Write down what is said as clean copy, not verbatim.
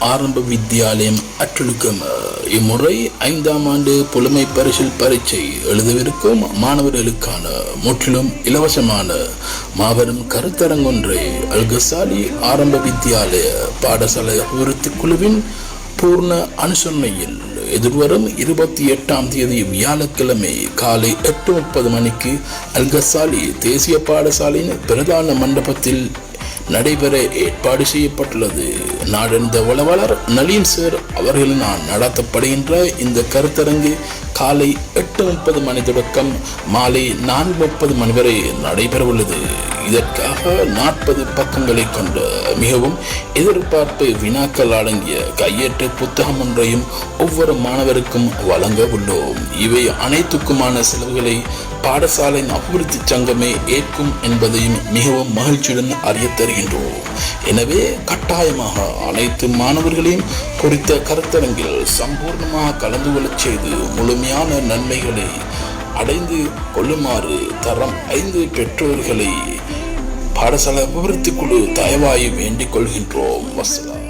ஆரம்ப வித்தியாலயம் அட்டுழுக்கம். இம்முறை 5ஆம் ஆண்டு புலமை பரிசில் பரீட்சை எழுதவிருக்கும் மாணவர்களுக்கான முற்றிலும் இலவசமான மாபெரும் கருத்தரங்கொன்றை அல்கசாலி ஆரம்ப வித்தியாலய பாடசாலை அபிவிருத்தி குழுவின் பூர்ண அனுசரணையில் எதிர்வரும் 28ஆம் தேதி வியாழக்கிழமை காலை 8:30 மணிக்கு அல்கசாலி தேசிய பாடசாலையின் பிரதான மண்டபத்தில் நடைபெற ஏற்பாடு செய்யப்பட்டுள்ளது. நாடறிந்த வளவாளர் நலீன் சார் அவர்களினால் நடத்தப்படுகின்ற இந்த கருத்தரங்கு காலை 8:30 மணி தொடக்கம் மாலை 4:30 மணி வரை நடைபெறவுள்ளது. இதற்காக 40 பக்கங்களை கொண்ட மிகவும் எதிர்பார்ப்பு வினாக்கள் அடங்கிய கையேட்டு புத்தகம் ஒன்றையும் ஒவ்வொரு மாணவருக்கும் வழங்க உள்ளோம். இவை அனைத்துக்குமான செலவுகளை பாடசாலையின் அபிவிருத்தி சங்கமே ஏற்கும் என்பதையும் மிகவும் மகிழ்ச்சியுடன் அறிய தருகின்றோம். எனவே கட்டாயமாக அனைத்து மாணவர்களையும் குறித்த கருத்தரங்கில் சம்பூர்ணமாக கலந்து கொள்ளச் செய்து முழுமையான நன்மைகளை அடைந்து கொள்ளுமாறு தரம் 5 பெற்றோர்களை பாடசாலை அபிவிருத்தி குழு தயவாய் வேண்டிக் கொள்கின்றோம். வசலாம்.